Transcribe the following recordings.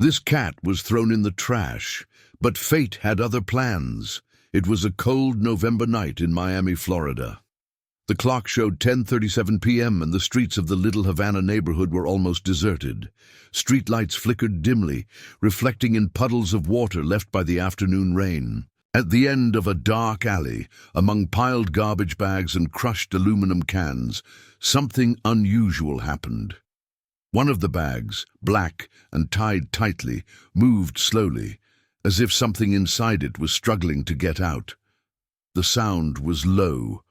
This cat was thrown in the trash, but fate had other plans. It was a cold November night in Miami, Florida. The clock showed 10:37 p.m. and the streets of the Little Havana neighborhood were almost deserted. Streetlights flickered dimly, reflecting in puddles of water left by the afternoon rain. At the end of a dark alley, among piled garbage bags and crushed aluminum cans, something unusual happened. One of the bags, black and tied tightly, moved slowly, as if something inside it was struggling to get out. The sound was low,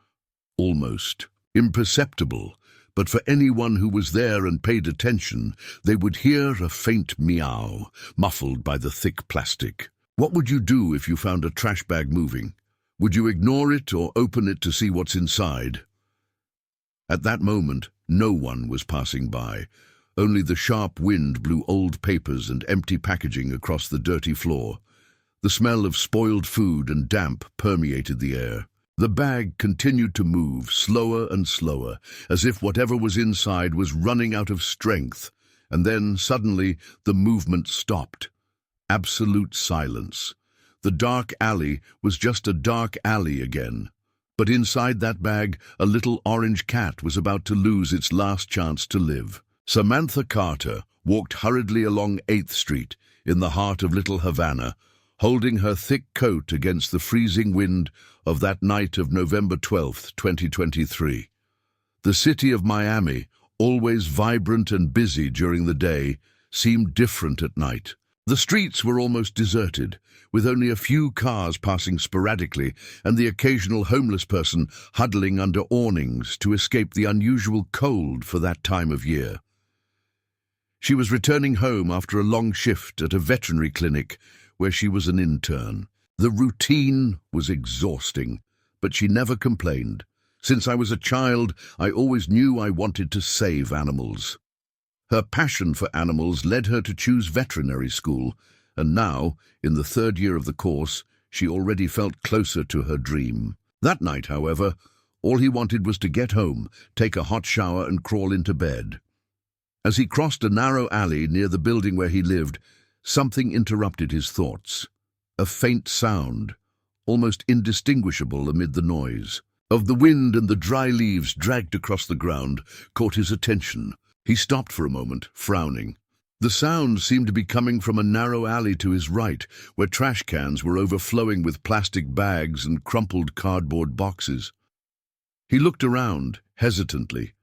almost imperceptible, but for anyone who was there and paid attention, they would hear a faint meow, muffled by the thick plastic. What would you do if you found a trash bag moving? Would you ignore it or open it to see what's inside? At that moment, no one was passing by. Only the sharp wind blew old papers and empty packaging across the dirty floor. The smell of spoiled food and damp permeated the air. The bag continued to move, slower and slower, as if whatever was inside was running out of strength. And then, suddenly, the movement stopped. Absolute silence. The dark alley was just a dark alley again. But inside that bag, a little orange cat was about to lose its last chance to live. Samantha Carter walked hurriedly along 8th Street, in the heart of Little Havana, holding her thick coat against the freezing wind of that night of November 12th, 2023. The city of Miami, always vibrant and busy during the day, seemed different at night. The streets were almost deserted, with only a few cars passing sporadically and the occasional homeless person huddling under awnings to escape the unusual cold for that time of year. She was returning home after a long shift at a veterinary clinic where she was an intern. The routine was exhausting, but she never complained. Since I was a child, I always knew I wanted to save animals. Her passion for animals led her to choose veterinary school, and now, in the 3rd year of the course, she already felt closer to her dream. That night, however, all he wanted was to get home, take a hot shower and crawl into bed. As he crossed a narrow alley near the building where he lived, something interrupted his thoughts. A faint sound, almost indistinguishable amid the noise, of the wind and the dry leaves dragged across the ground, caught his attention. He stopped for a moment, frowning. The sound seemed to be coming from a narrow alley to his right, where trash cans were overflowing with plastic bags and crumpled cardboard boxes. He looked around, hesitantly.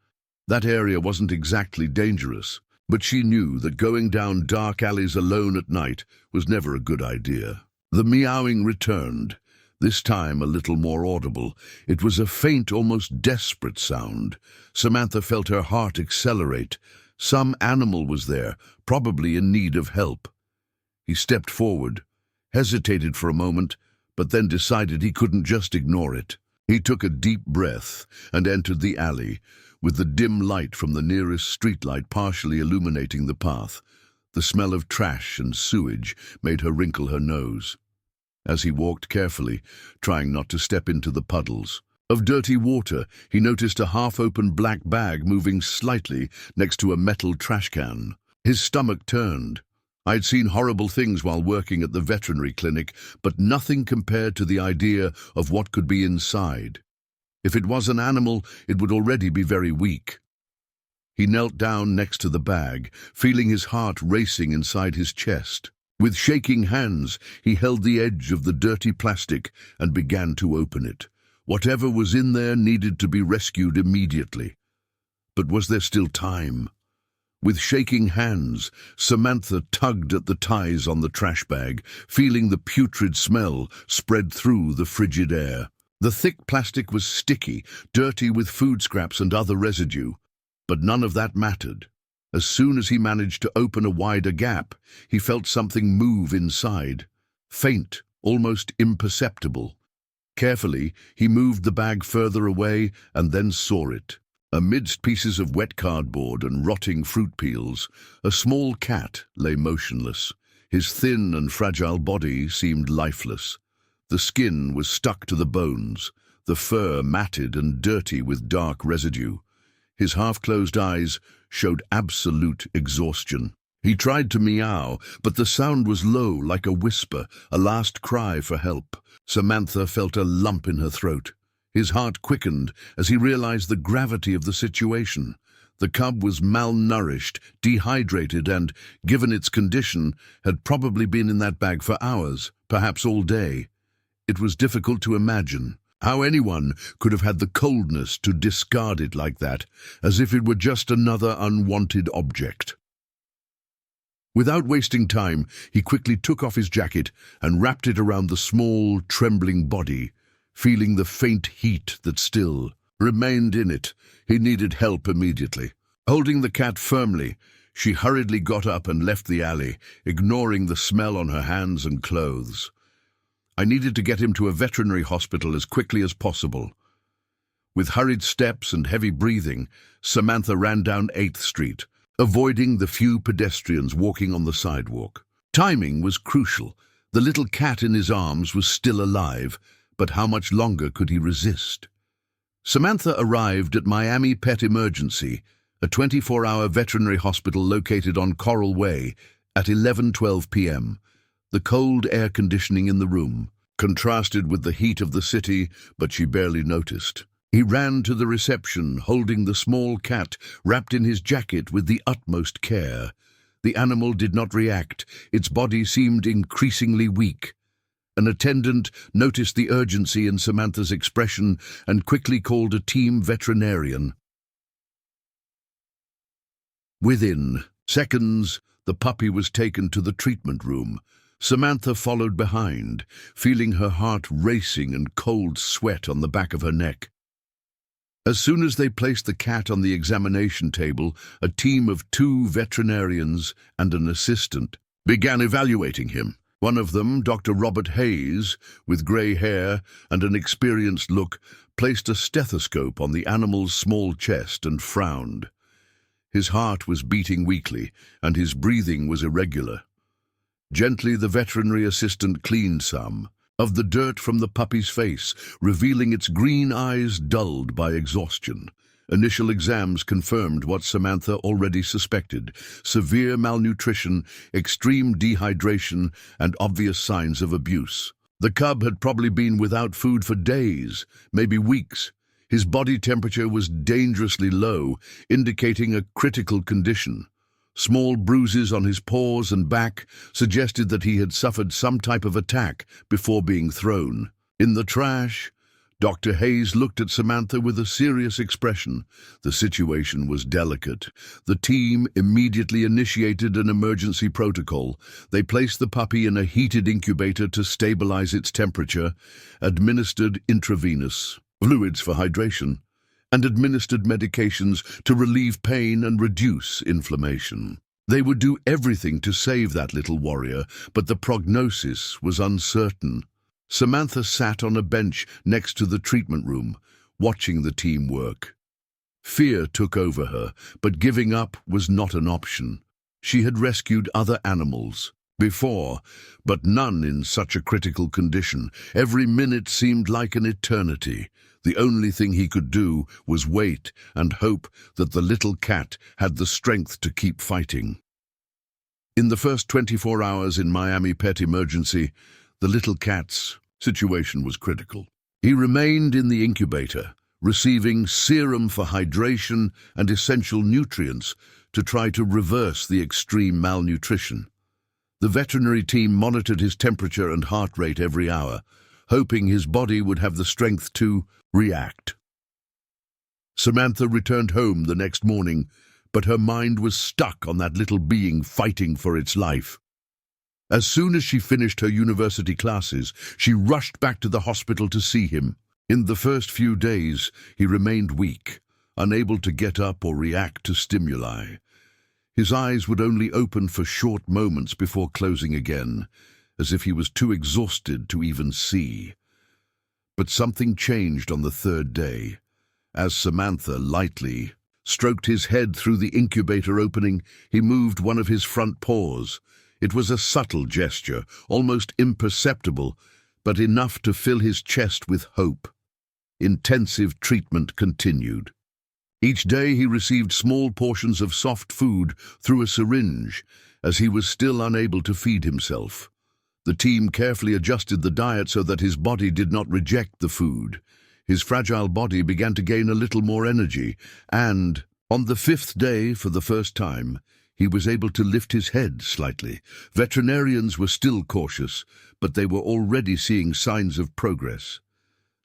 That area wasn't exactly dangerous, but she knew that going down dark alleys alone at night was never a good idea. The meowing returned, this time a little more audible. It was a faint, almost desperate sound. Samantha felt her heart accelerate. Some animal was there, probably in need of help. He stepped forward, hesitated for a moment, but then decided he couldn't just ignore it. He took a deep breath and entered the alley, with the dim light from the nearest streetlight partially illuminating the path. The smell of trash and sewage made her wrinkle her nose. As he walked carefully, trying not to step into the puddles of dirty water, he noticed a half-open black bag moving slightly next to a metal trash can. His stomach turned. I'd seen horrible things while working at the veterinary clinic, but nothing compared to the idea of what could be inside. If it was an animal, it would already be very weak. He knelt down next to the bag, feeling his heart racing inside his chest. With shaking hands, he held the edge of the dirty plastic and began to open it. Whatever was in there needed to be rescued immediately. But was there still time? With shaking hands, Samantha tugged at the ties on the trash bag, feeling the putrid smell spread through the frigid air. The thick plastic was sticky, dirty with food scraps and other residue. But none of that mattered. As soon as he managed to open a wider gap, he felt something move inside. Faint, almost imperceptible. Carefully, he moved the bag further away and then saw it. Amidst pieces of wet cardboard and rotting fruit peels, a small cat lay motionless. His thin and fragile body seemed lifeless. The skin was stuck to the bones, the fur matted and dirty with dark residue. His half-closed eyes showed absolute exhaustion. He tried to meow, but the sound was low, like a whisper, a last cry for help. Samantha felt a lump in her throat. His heart quickened as he realized the gravity of the situation. The cub was malnourished, dehydrated, and, given its condition, had probably been in that bag for hours, perhaps all day. It was difficult to imagine how anyone could have had the coldness to discard it like that, as if it were just another unwanted object. Without wasting time, he quickly took off his jacket and wrapped it around the small, trembling body, feeling the faint heat that still remained in it. He needed help immediately. Holding the cat firmly, she hurriedly got up and left the alley, ignoring the smell on her hands and clothes. I needed to get him to a veterinary hospital as quickly as possible. With hurried steps and heavy breathing, Samantha ran down 8th Street, avoiding the few pedestrians walking on the sidewalk. Timing was crucial. The little cat in his arms was still alive, but how much longer could he resist? Samantha arrived at Miami Pet Emergency, a 24-hour veterinary hospital located on Coral Way, at 11:12 p.m. The cold air conditioning in the room contrasted with the heat of the city, but she barely noticed. He ran to the reception, holding the small cat wrapped in his jacket with the utmost care. The animal did not react. Its body seemed increasingly weak. An attendant noticed the urgency in Samantha's expression and quickly called a team veterinarian. Within seconds, the puppy was taken to the treatment room. Samantha followed behind, feeling her heart racing and cold sweat on the back of her neck. As soon as they placed the cat on the examination table, a team of 2 veterinarians and an assistant began evaluating him. One of them, Dr. Robert Hayes, with grey hair and an experienced look, placed a stethoscope on the animal's small chest and frowned. His heart was beating weakly, and his breathing was irregular. Gently, the veterinary assistant cleaned some of the dirt from the puppy's face, revealing its green eyes dulled by exhaustion. Initial exams confirmed what Samantha already suspected: severe malnutrition, extreme dehydration, and obvious signs of abuse. The cub had probably been without food for days, maybe weeks. His body temperature was dangerously low, indicating a critical condition. Small bruises on his paws and back suggested that he had suffered some type of attack before being thrown. In the trash, Dr. Hayes looked at Samantha with a serious expression. The situation was delicate. The team immediately initiated an emergency protocol. They placed the puppy in a heated incubator to stabilize its temperature, administered intravenous fluids for hydration, and administered medications to relieve pain and reduce inflammation. They would do everything to save that little warrior, but the prognosis was uncertain. Samantha sat on a bench next to the treatment room, watching the team work. Fear took over her, but giving up was not an option. She had rescued other animals before, but none in such a critical condition. Every minute seemed like an eternity. The only thing he could do was wait and hope that the little cat had the strength to keep fighting. In the first 24 hours in Miami Pet Emergency, the little cat's situation was critical. He remained in the incubator, receiving serum for hydration and essential nutrients to try to reverse the extreme malnutrition. The veterinary team monitored his temperature and heart rate every hour, hoping his body would have the strength to react. Samantha returned home the next morning, but her mind was stuck on that little being fighting for its life. As soon as she finished her university classes, she rushed back to the hospital to see him. In the first few days, he remained weak, unable to get up or react to stimuli. His eyes would only open for short moments before closing again, as if he was too exhausted to even see. But something changed on the 3rd day. As Samantha lightly stroked his head through the incubator opening, he moved one of his front paws. It was a subtle gesture, almost imperceptible, but enough to fill his chest with hope. Intensive treatment continued. Each day he received small portions of soft food through a syringe, as he was still unable to feed himself. The team carefully adjusted the diet so that his body did not reject the food. His fragile body began to gain a little more energy, and, on the 5th day, for the first time, he was able to lift his head slightly. Veterinarians were still cautious, but they were already seeing signs of progress.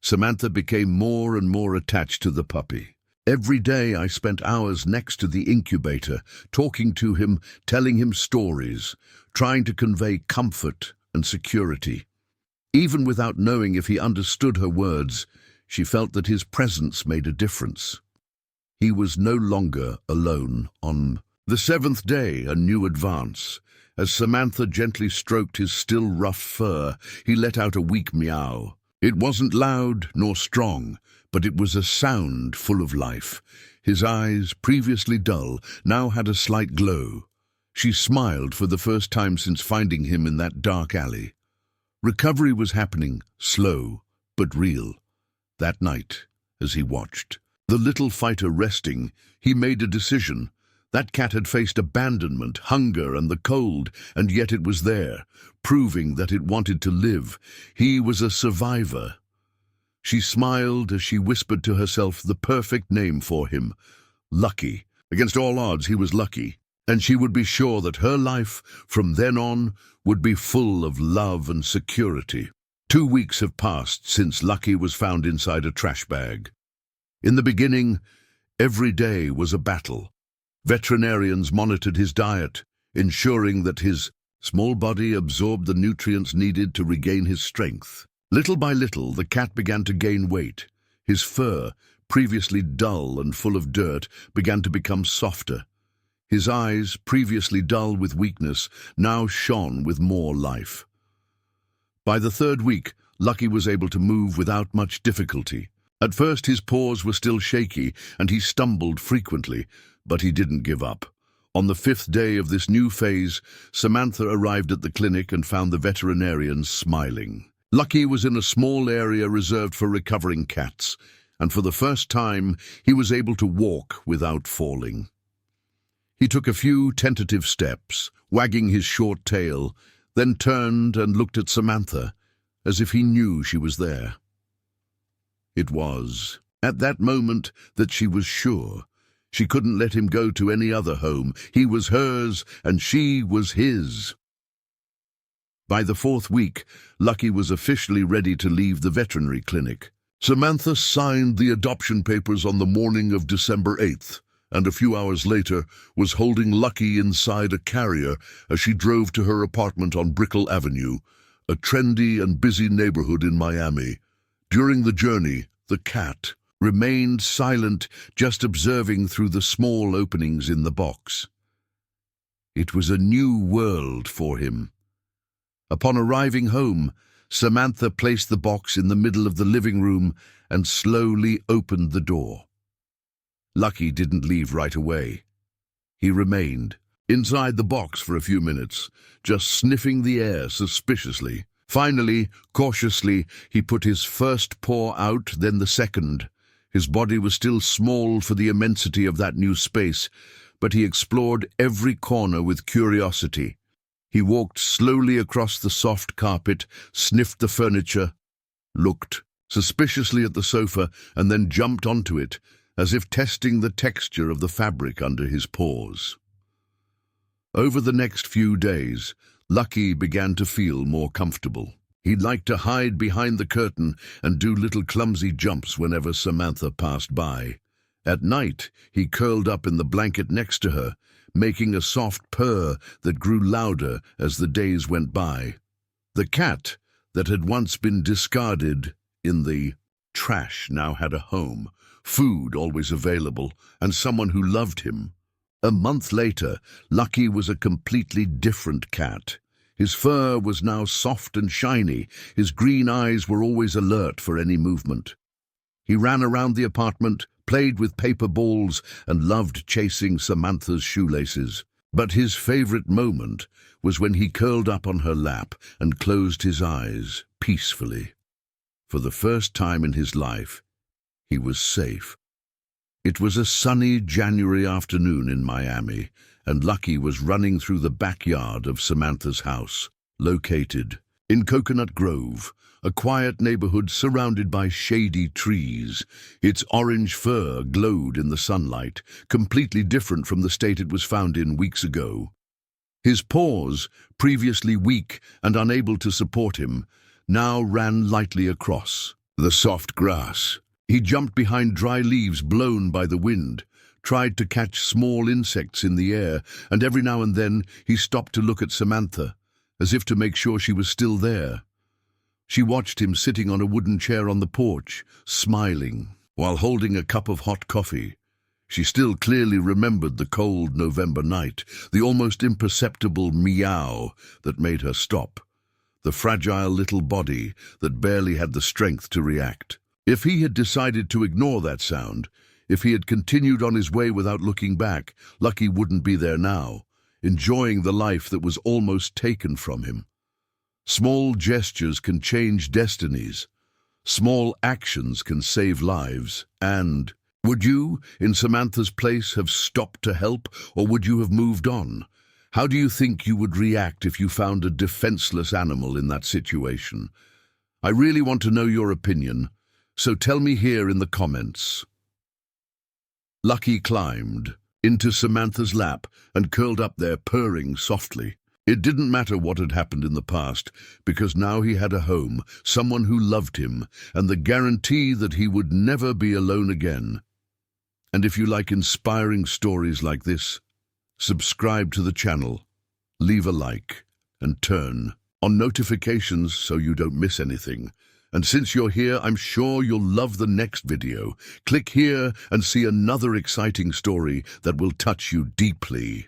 Samantha became more and more attached to the puppy. Every day I spent hours next to the incubator, talking to him, telling him stories, trying to convey comfort and security. Even without knowing if he understood her words, she felt that his presence made a difference. He was no longer alone. On the 7th day, a new advance. As Samantha gently stroked his still rough fur, he let out a weak meow. It wasn't loud nor strong, but it was a sound full of life. His eyes, previously dull, now had a slight glow. She smiled for the first time since finding him in that dark alley. Recovery was happening, slow but real. That night, as he watched the little fighter resting, he made a decision. That cat had faced abandonment, hunger, and the cold, and yet it was there, proving that it wanted to live. He was a survivor. She smiled as she whispered to herself the perfect name for him. Lucky. Against all odds, he was lucky, and she would be sure that her life, from then on, would be full of love and security. 2 weeks have passed since Lucky was found inside a trash bag. In the beginning, every day was a battle. Veterinarians monitored his diet, ensuring that his small body absorbed the nutrients needed to regain his strength. Little by little, the cat began to gain weight. His fur, previously dull and full of dirt, began to become softer. His eyes, previously dull with weakness, now shone with more life. By the 3rd week, Lucky was able to move without much difficulty. At first, his paws were still shaky, and he stumbled frequently, but he didn't give up. On the 5th day of this new phase, Samantha arrived at the clinic and found the veterinarians smiling. Lucky was in a small area reserved for recovering cats, and for the first time, he was able to walk without falling. He took a few tentative steps, wagging his short tail, then turned and looked at Samantha, as if he knew she was there. It was at that moment that she was sure. She couldn't let him go to any other home. He was hers, and she was his. By the 4th week, Lucky was officially ready to leave the veterinary clinic. Samantha signed the adoption papers on the morning of December 8th, and a few hours later was holding Lucky inside a carrier as she drove to her apartment on Brickell Avenue, a trendy and busy neighborhood in Miami. During the journey, the cat remained silent, just observing through the small openings in the box. It was a new world for him. Upon arriving home, Samantha placed the box in the middle of the living room and slowly opened the door. Lucky didn't leave right away. He remained inside the box for a few minutes, just sniffing the air suspiciously. Finally, cautiously, he put his first paw out, then the second. His body was still small for the immensity of that new space, but he explored every corner with curiosity. He walked slowly across the soft carpet, sniffed the furniture, looked suspiciously at the sofa, and then jumped onto it, as if testing the texture of the fabric under his paws. Over the next few days, Lucky began to feel more comfortable. He liked to hide behind the curtain and do little clumsy jumps whenever Samantha passed by. At night, he curled up in the blanket next to her, making a soft purr that grew louder as the days went by. The cat, that had once been discarded in the trash, now had a home, food always available, and someone who loved him. A month later, Lucky was a completely different cat. His fur was now soft and shiny. His green eyes were always alert for any movement. He ran around the apartment, played with paper balls, and loved chasing Samantha's shoelaces. But his favorite moment was when he curled up on her lap and closed his eyes peacefully. For the first time in his life, he was safe. It was a sunny January afternoon in Miami, and Lucky was running through the backyard of Samantha's house, located in Coconut Grove, a quiet neighborhood surrounded by shady trees. Its orange fur glowed in the sunlight, completely different from the state it was found in weeks ago. His paws, previously weak and unable to support him, now ran lightly across the soft grass. He jumped behind dry leaves blown by the wind, tried to catch small insects in the air, and every now and then he stopped to look at Samantha, as if to make sure she was still there. She watched him sitting on a wooden chair on the porch, smiling, while holding a cup of hot coffee. She still clearly remembered the cold November night, the almost imperceptible meow that made her stop, the fragile little body that barely had the strength to react. If he had decided to ignore that sound, if he had continued on his way without looking back, Lucky wouldn't be there now, enjoying the life that was almost taken from him. Small gestures can change destinies. Small actions can save lives. And would you, in Samantha's place, have stopped to help, or would you have moved on? How do you think you would react if you found a defenseless animal in that situation? I really want to know your opinion, so tell me here in the comments. Lucky climbed into Samantha's lap and curled up there, purring softly. It didn't matter what had happened in the past, because now he had a home, someone who loved him, and the guarantee that he would never be alone again. And if you like inspiring stories like this, subscribe to the channel, leave a like, and turn on notifications so you don't miss anything. And since you're here, I'm sure you'll love the next video. Click here and see another exciting story that will touch you deeply.